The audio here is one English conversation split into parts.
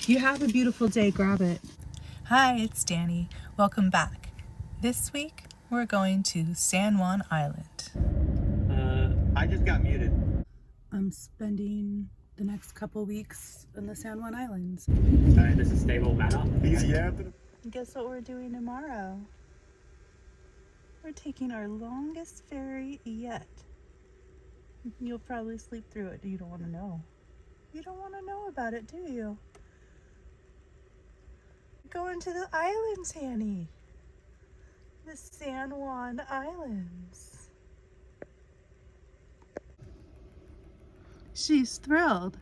If you have a beautiful day, grab it. Hi, it's Dani. Welcome back. This week, we're going to San Juan Island. I just got muted. I'm spending the next couple weeks in the San Juan Islands. Alright, this is stable matter. Guess what we're doing tomorrow? We're taking our longest ferry yet. You'll probably sleep through it. You don't want to know. You don't want to know about it, do you? Going to the islands, Hanny. The San Juan Islands. She's thrilled.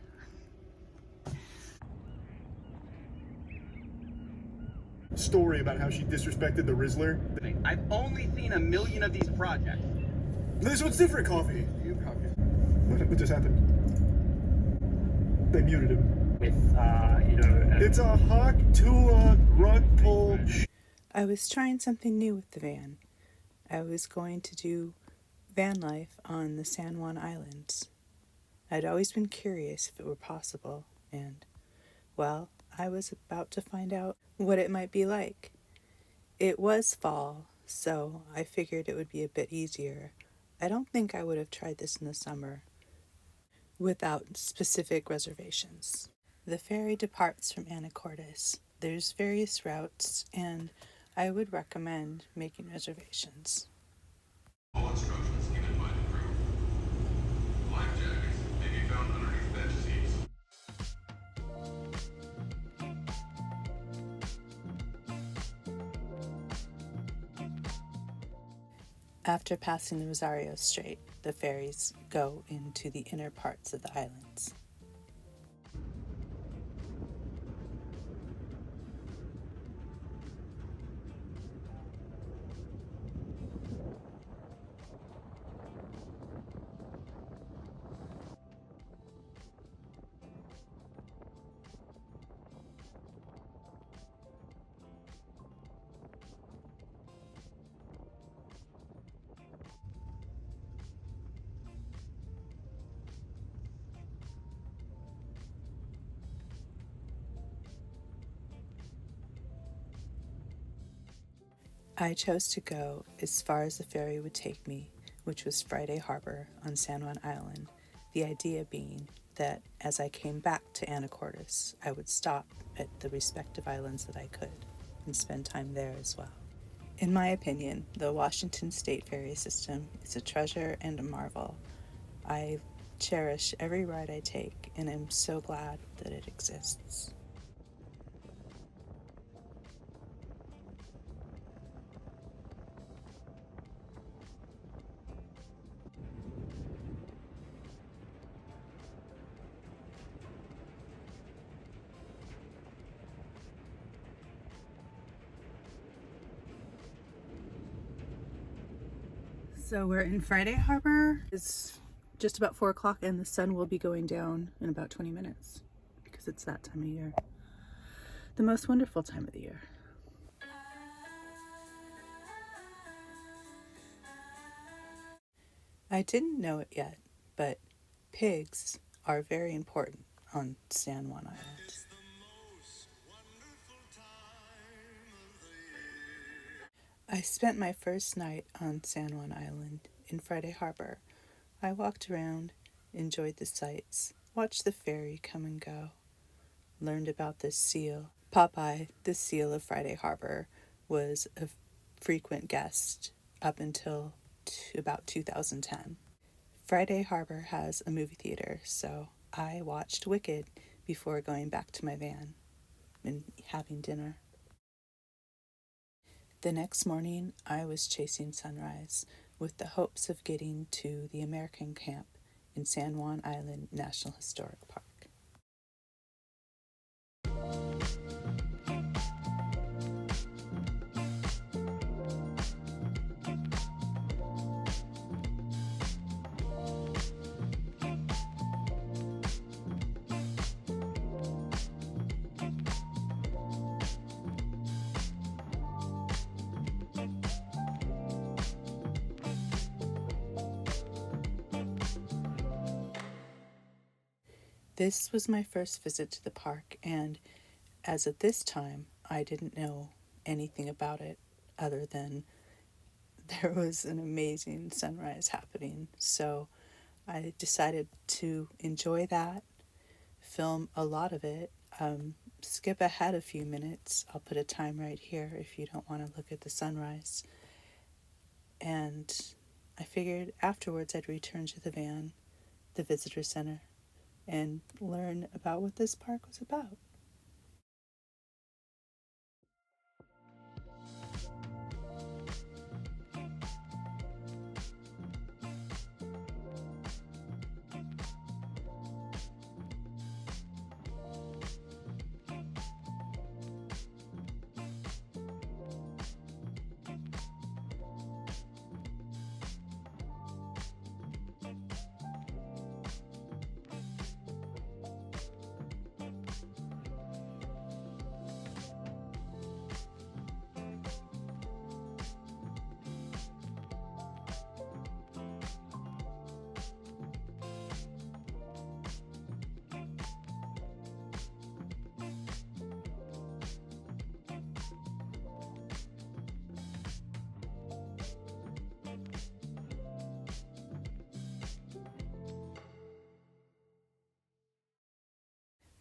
Story about how she disrespected the Rizzler. I've only seen a million of these projects. This one's different, Coffee. What just happened? They muted him. With, It's a hawk to a rug pull. I was trying something new with the van. I was going to do van life on the San Juan Islands. I'd always been curious if it were possible, and, well, I was about to find out what it might be like. It was fall, so I figured it would be a bit easier. I don't think I would have tried this in the summer without specific reservations. The ferry departs from Anacortes. There's various routes, and I would recommend making reservations. All instructions given by the crew. Life jackets may be found underneath bench seats. After passing the Rosario Strait, the ferries go into the inner parts of the islands. I chose to go as far as the ferry would take me, which was Friday Harbor on San Juan Island, the idea being that as I came back to Anacortes, I would stop at the respective islands that I could and spend time there as well. In my opinion, the Washington State ferry system is a treasure and a marvel. I cherish every ride I take, and I'm so glad that it exists. So we're in Friday Harbor. It's just about 4 o'clock and the sun will be going down in about 20 minutes because it's that time of year. The most wonderful time of the year. I didn't know it yet, but pigs are very important on San Juan Island. I spent my first night on San Juan Island in Friday Harbor. I walked around, enjoyed the sights, watched the ferry come and go, learned about this seal. Popeye, the seal of Friday Harbor, was a frequent guest up until about 2010. Friday Harbor has a movie theater, so I watched Wicked before going back to my van and having dinner. The next morning, I was chasing sunrise with the hopes of getting to the American camp in San Juan Island National Historic Park. This was my first visit to the park, and as of this time, I didn't know anything about it other than there was an amazing sunrise happening. So I decided to enjoy that, film a lot of it, skip ahead a few minutes. I'll put a time right here if you don't want to look at the sunrise. And I figured afterwards I'd return to the van, the visitor center, and learn about what this park was about.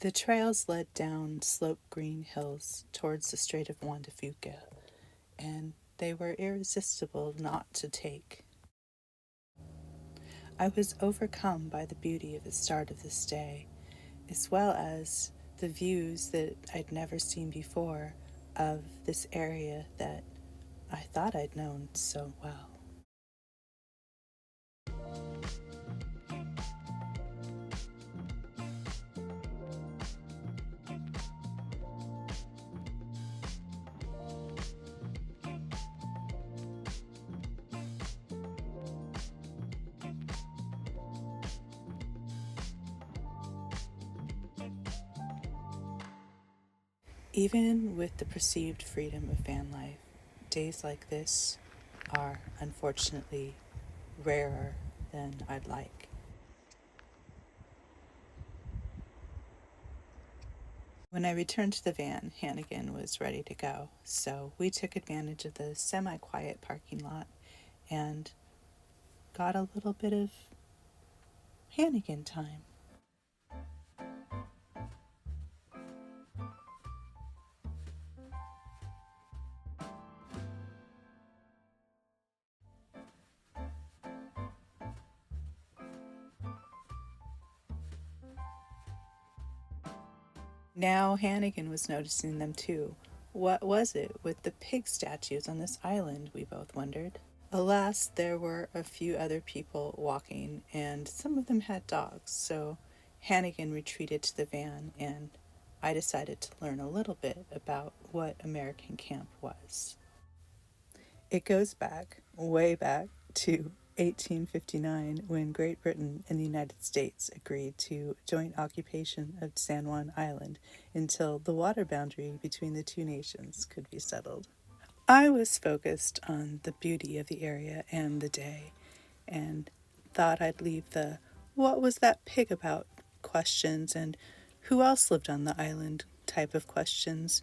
The trails led down sloped green hills towards the Strait of Juan de Fuca, and they were irresistible not to take. I was overcome by the beauty of the start of this day, as well as the views that I'd never seen before of this area that I thought I'd known so well. Even with the perceived freedom of van life, days like this are unfortunately rarer than I'd like. When I returned to the van, Hannigan was ready to go, so we took advantage of the semi-quiet parking lot and got a little bit of Hannigan time. Now Hannigan was noticing them too. What was it with the pig statues on this island, we both wondered. Alas, there were a few other people walking, and some of them had dogs, so Hannigan retreated to the van, and I decided to learn a little bit about what American camp was. It goes back, way back, to 1859, when Great Britain and the United States agreed to joint occupation of San Juan Island until the water boundary between the two nations could be settled. I was focused on the beauty of the area and the day, and thought I'd leave the "what was that pig about" questions and "who else lived on the island" type of questions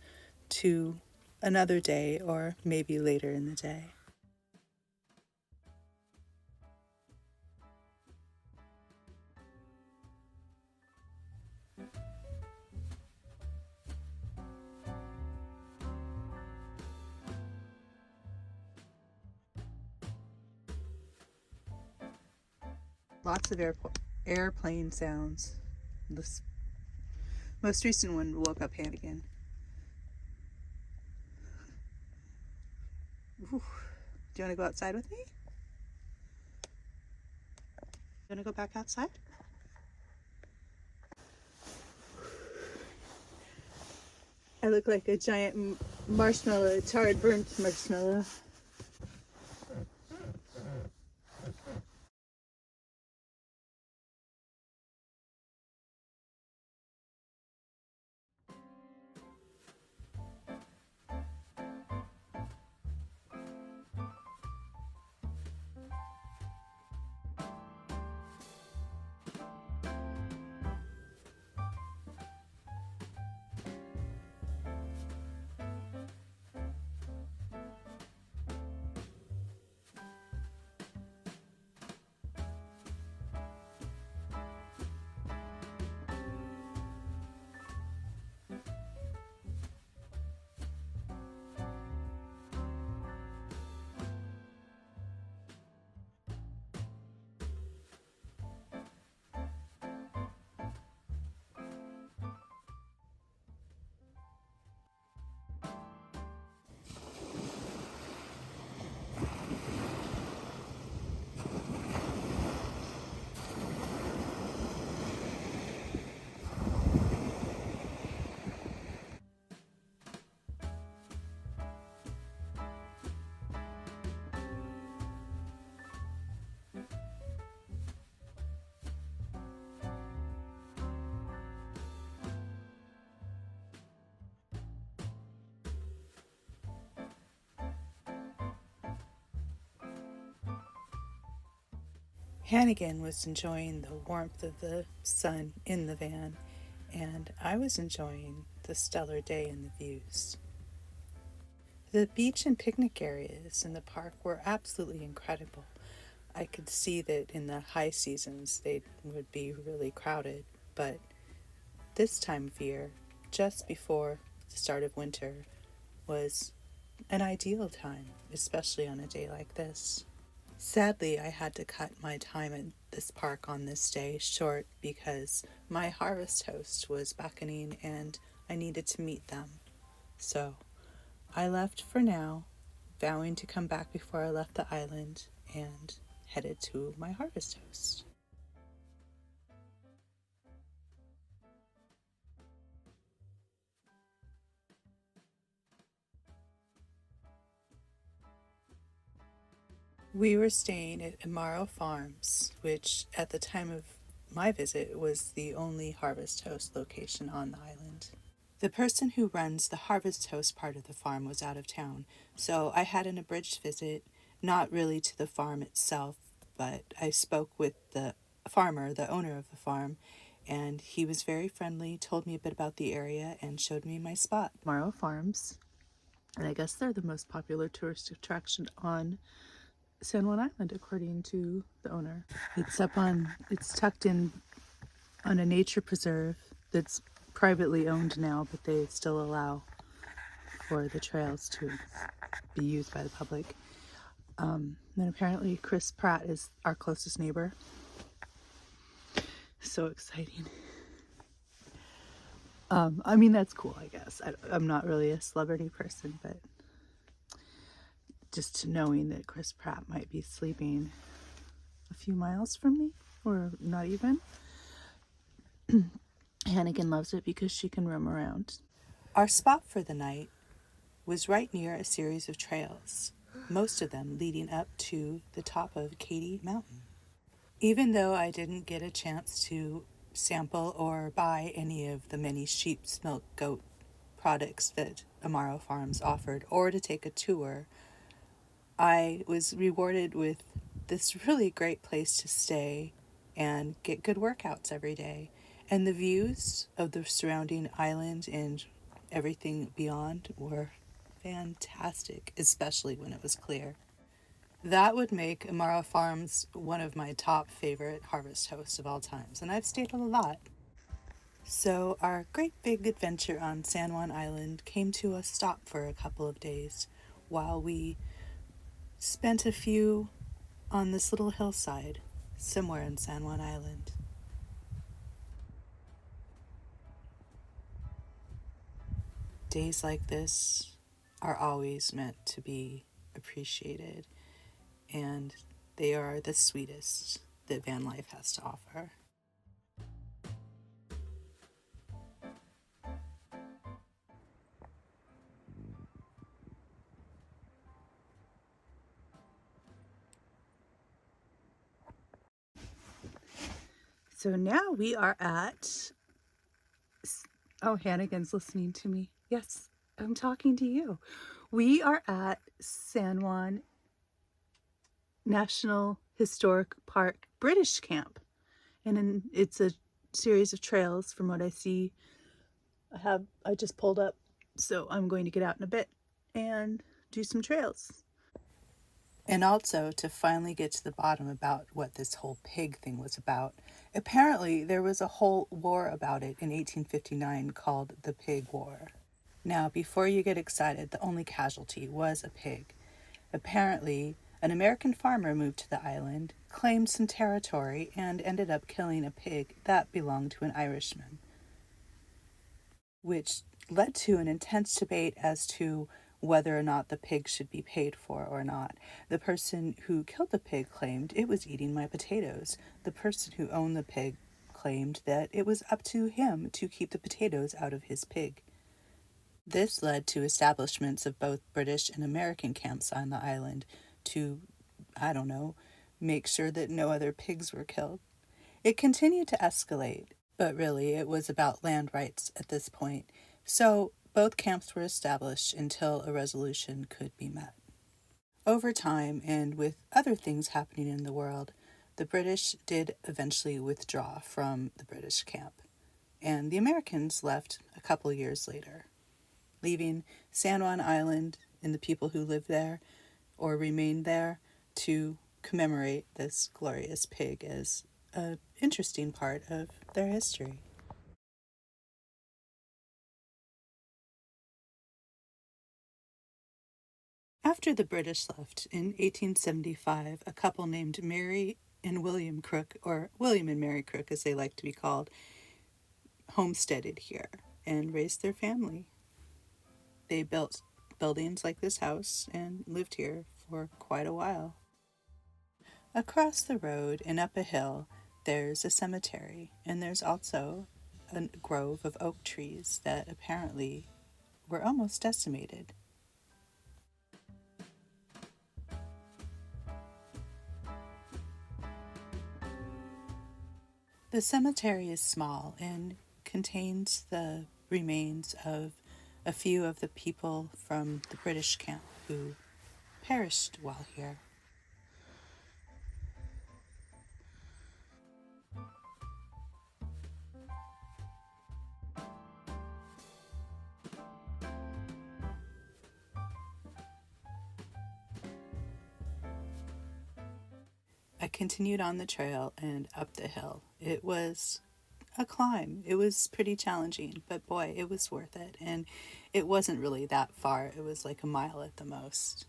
to another day, or maybe later in the day. Lots of airplane sounds. This most recent one woke up Hannigan. Ooh. Do you want to go outside with me? You want to go back outside? I look like a giant marshmallow, charred, burnt marshmallow. Hannigan was enjoying the warmth of the sun in the van, and I was enjoying the stellar day and the views. The beach and picnic areas in the park were absolutely incredible. I could see that in the high seasons they would be really crowded, but this time of year, just before the start of winter, was an ideal time, especially on a day like this. Sadly, I had to cut my time at this park on this day short because my harvest host was beckoning and I needed to meet them. So I left for now, vowing to come back before I left the island, and headed to my harvest host. We were staying at Amaro Farms, which at the time of my visit was the only Harvest Host location on the island. The person who runs the Harvest Host part of the farm was out of town, so I had an abridged visit, not really to the farm itself, but I spoke with the farmer, the owner of the farm, and he was very friendly, told me a bit about the area, and showed me my spot. Amaro Farms, and I guess they're the most popular tourist attraction on San Juan Island, according to the owner. It's tucked in on a nature preserve that's privately owned now, but they still allow for the trails to be used by the public. And apparently Chris Pratt is our closest neighbor. So exciting. I mean, that's cool, I guess. I'm not really a celebrity person, but just knowing that Chris Pratt might be sleeping a few miles from me, or not even. Hannigan loves it because she can roam around. Our spot for the night was right near a series of trails, most of them leading up to the top of Katy Mountain. Even though I didn't get a chance to sample or buy any of the many sheep's milk goat products that Amaro Farms offered, or to take a tour, I was rewarded with this really great place to stay and get good workouts every day. And the views of the surrounding island and everything beyond were fantastic, especially when it was clear. That would make Amaro Farms one of my top favorite harvest hosts of all times, and I've stayed a lot. So our great big adventure on San Juan Island came to a stop for a couple of days while we spent a few on this little hillside somewhere in San Juan Island. Days like this are always meant to be appreciated, and they are the sweetest that Vanlife has to offer. So now we are at... Oh, Hannigan's listening to me. Yes, I'm talking to you. We are at San Juan National Historic Park British Camp. And it's a series of trails from what I see. I just pulled up, so I'm going to get out in a bit and do some trails. And also to finally get to the bottom about what this whole pig thing was about. Apparently, there was a whole war about it in 1859 called the Pig War. Now, before you get excited, the only casualty was a pig. Apparently, an American farmer moved to the island, claimed some territory, and ended up killing a pig that belonged to an Irishman, which led to an intense debate as to whether or not the pig should be paid for or not. The person who killed the pig claimed it was eating my potatoes. The person who owned the pig claimed that it was up to him to keep the potatoes out of his pig. This led to establishments of both British and American camps on the island to, make sure that no other pigs were killed. It continued to escalate, but really it was about land rights at this point. So both camps were established until a resolution could be met. Over time, and with other things happening in the world, The British did eventually withdraw from the British camp, and the Americans left a couple years later, leaving San Juan Island and the people who lived there or remained there to commemorate this glorious pig as an interesting part of their history. After the British left in 1875, a couple named Mary and William Crook, or William and Mary Crook as they like to be called, homesteaded here and raised their family. They built buildings like this house and lived here for quite a while. Across the road and up a hill, there's a cemetery, and there's also a grove of oak trees that apparently were almost decimated. The cemetery is small and contains the remains of a few of the people from the British camp who perished while here. I continued on the trail and up the hill. It was a climb. It was pretty challenging, but boy, it was worth it. And it wasn't really that far. It was like a mile at the most.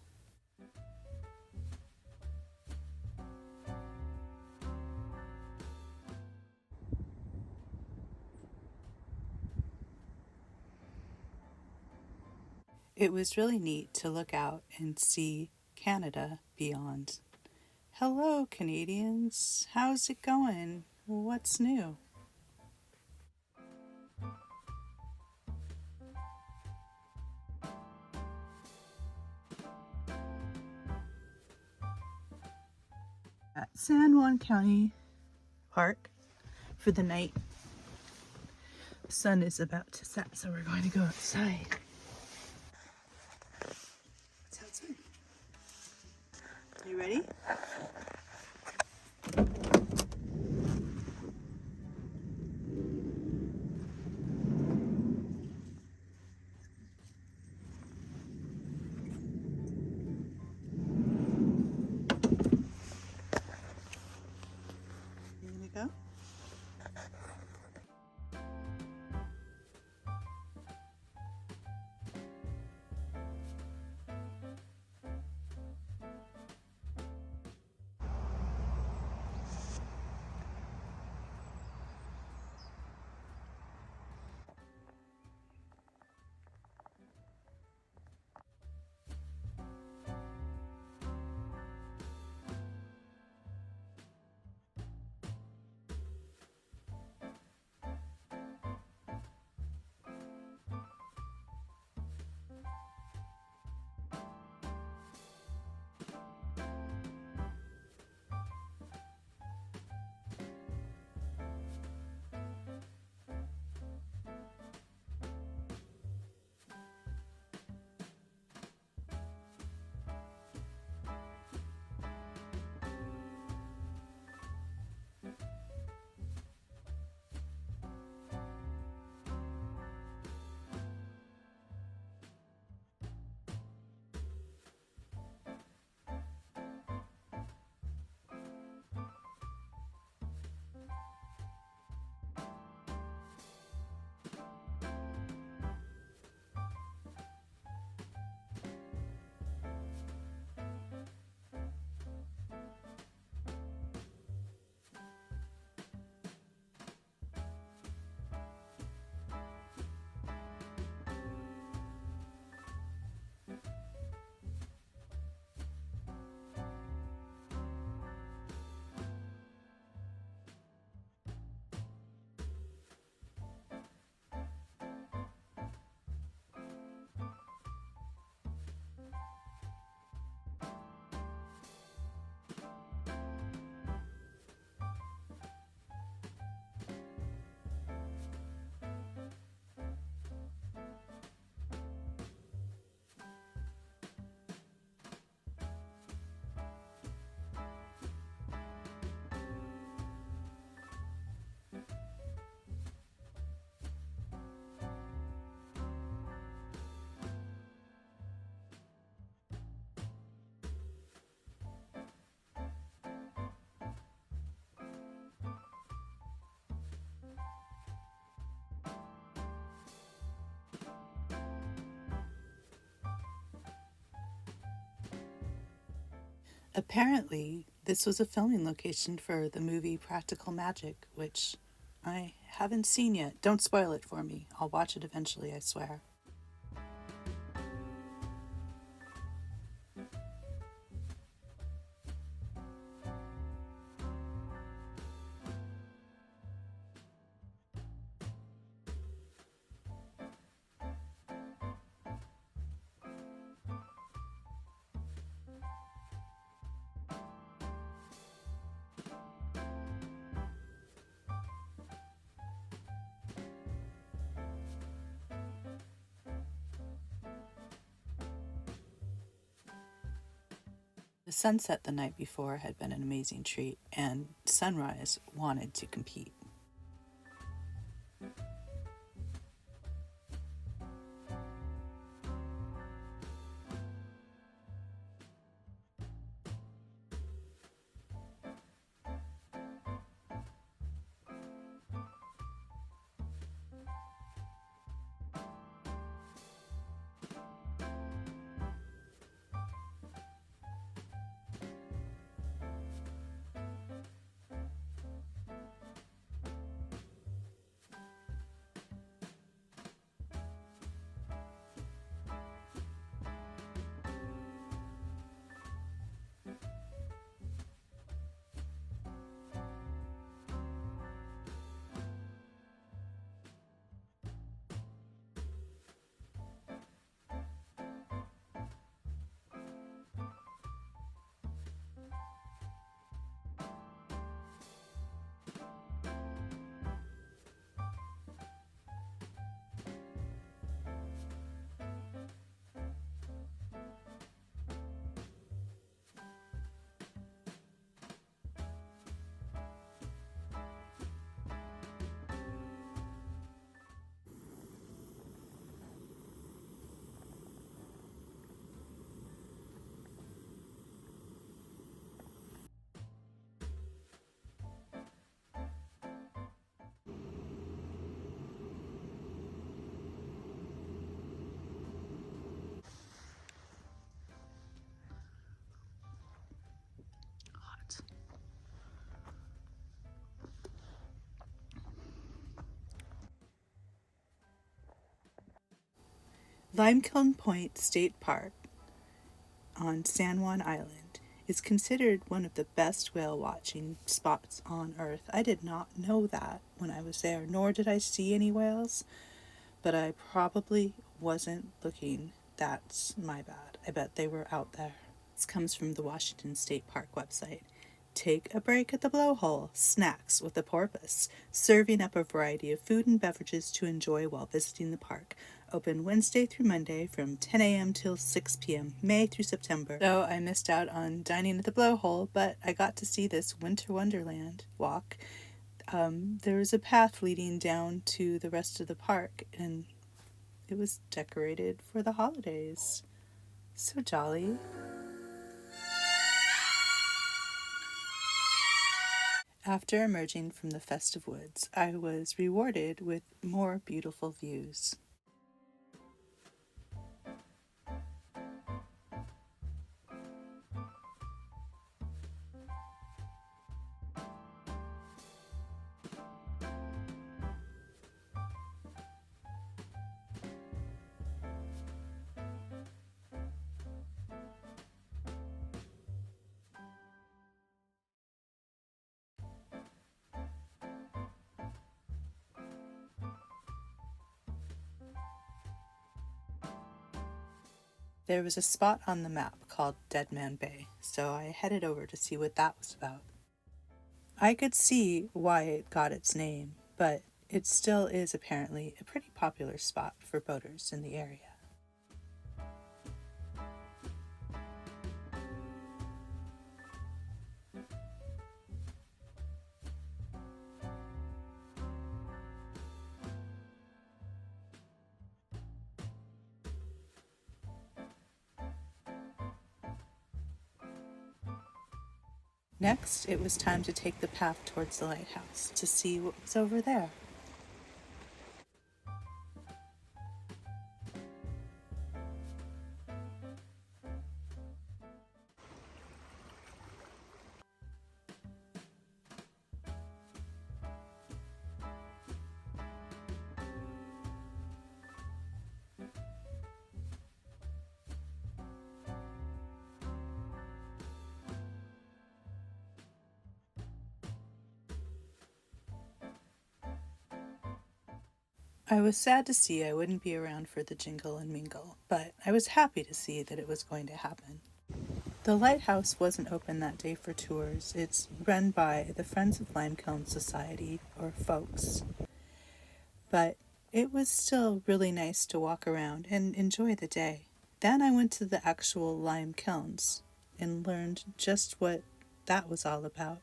It was really neat to look out and see Canada beyond. Hello, Canadians. How's it going? What's new? At San Juan County Park for the night. The sun is about to set, so we're going to go outside. It's outside. You ready? You gonna go? Apparently, this was a filming location for the movie Practical Magic, which I haven't seen yet. Don't spoil it for me. I'll watch it eventually, I swear. The sunset the night before had been an amazing treat, and sunrise wanted to compete. Limekiln Point State Park on San Juan Island is considered one of the best whale watching spots on Earth. I did not know that when I was there, nor did I see any whales, but I probably wasn't looking. That's my bad. I bet they were out there. This comes from the Washington State Park website. Take a break at the blowhole. Snacks with a porpoise. Serving up a variety of food and beverages to enjoy while visiting the park. Open Wednesday through Monday from 10 a.m. till 6 p.m., May through September. So I missed out on dining at the blowhole, but I got to see this Winter Wonderland walk. There was a path leading down to the rest of the park, and it was decorated for the holidays. So jolly. After emerging from the festive woods, I was rewarded with more beautiful views. There was a spot on the map called Dead Man Bay, so I headed over to see what that was about. I could see why it got its name, but it still is apparently a pretty popular spot for boaters in the area. Next, it was time to take the path towards the lighthouse to see what was over there. I was sad to see I wouldn't be around for the jingle and mingle, but I was happy to see that it was going to happen. The lighthouse wasn't open that day for tours. It's run by the Friends of Limekiln Society, or folks. But it was still really nice to walk around and enjoy the day. Then I went to the actual lime kilns and learned just what that was all about.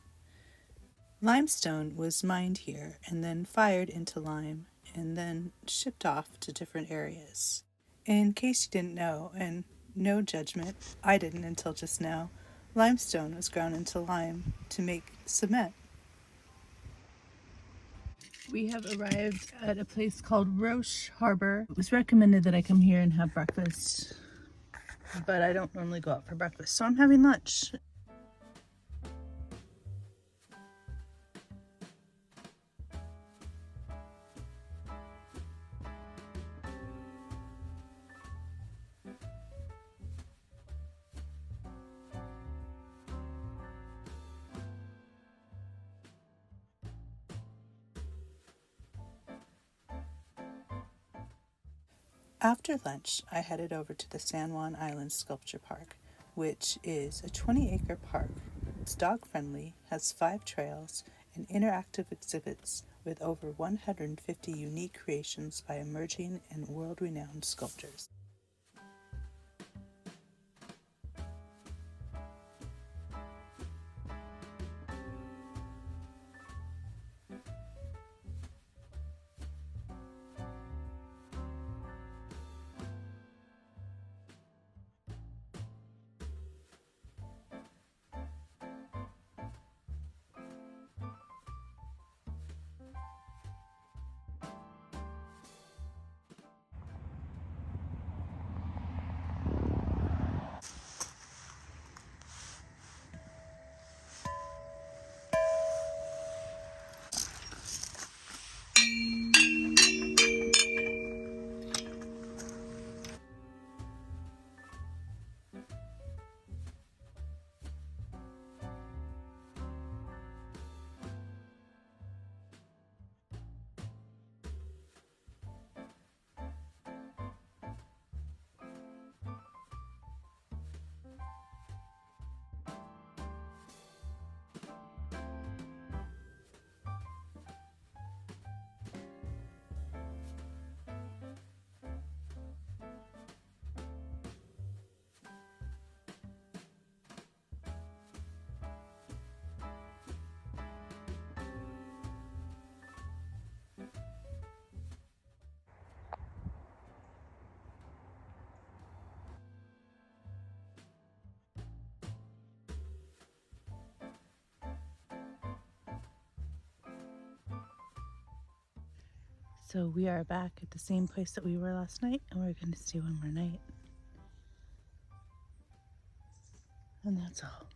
Limestone was mined here and then fired into lime and then shipped off to different areas. In case you didn't know, and no judgment, I didn't until just now, limestone was ground into lime to make cement. We have arrived at a place called Roche Harbor. It was recommended that I come here and have breakfast, but I don't normally go out for breakfast, so I'm having lunch. After lunch, I headed over to the San Juan Islands Sculpture Park, which is a 20-acre park. It's dog-friendly, has 5 trails, and interactive exhibits with over 150 unique creations by emerging and world-renowned sculptors. So we are back at the same place that we were last night, and we're going to stay one more night. And that's all.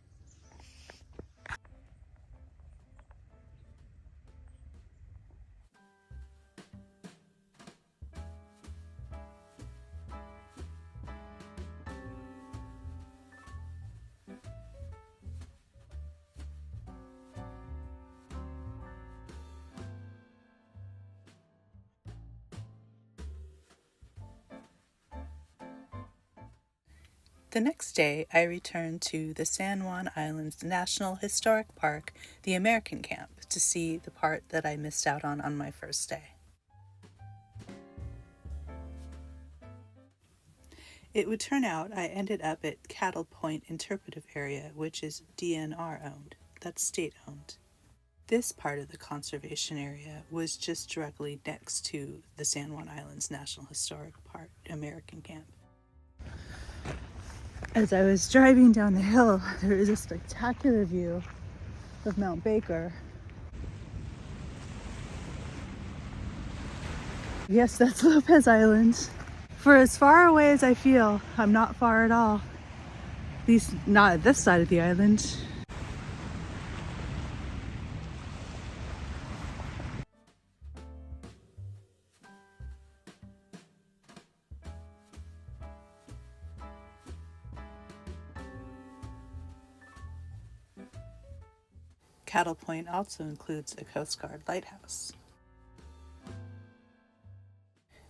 The next day, I returned to the San Juan Islands National Historic Park, the American Camp, to see the part that I missed out on my first day. It would turn out I ended up at Cattle Point Interpretive Area, which is DNR owned. That's state owned. This part of the conservation area was just directly next to the San Juan Islands National Historic Park American Camp. As I was driving down the hill, there was a spectacular view of Mount Baker. Yes, that's Lopez Island. For as far away as I feel, I'm not far at all. At least not at this side of the island. Cattle Point also includes a Coast Guard lighthouse.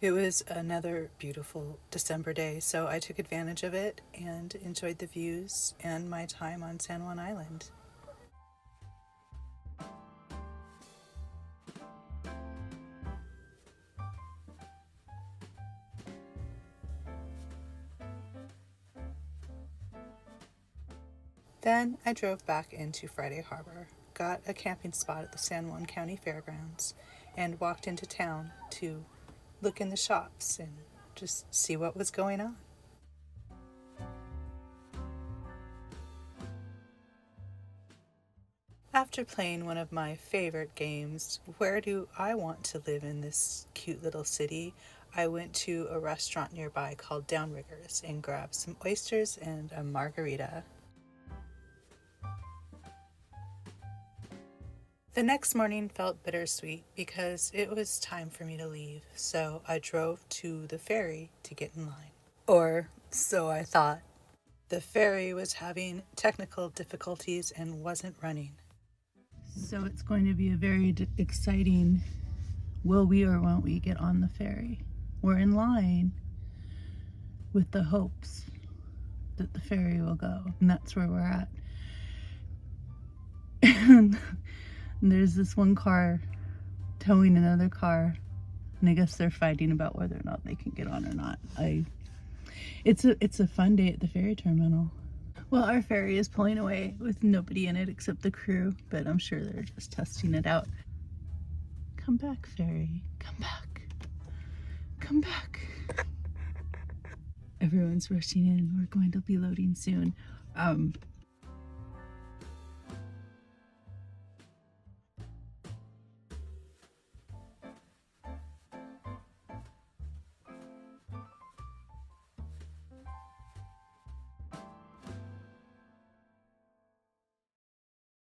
It was another beautiful December day, so I took advantage of it and enjoyed the views and my time on San Juan Island. Then I drove back into Friday Harbor, got a camping spot at the San Juan County Fairgrounds, and walked into town to look in the shops and just see what was going on. After playing one of my favorite games, Where Do I Want to Live in This Cute Little City, I went to a restaurant nearby called Downriggers and grabbed some oysters and a margarita. The next morning felt bittersweet because it was time for me to leave, so I drove to the ferry to get in line. Or so I thought. The ferry was having technical difficulties and wasn't running. So it's going to be a very exciting will we or won't we get on the ferry. We're in line with the hopes that the ferry will go, and that's where we're at. And there's this one car towing another car, and I guess they're fighting about whether or not they can get on or not. It's a fun day at the ferry terminal. Well, our ferry is pulling away with nobody in it except the crew, but I'm sure they're just testing it out. Come back, ferry. Come back. Come back. Everyone's rushing in. We're going to be loading soon.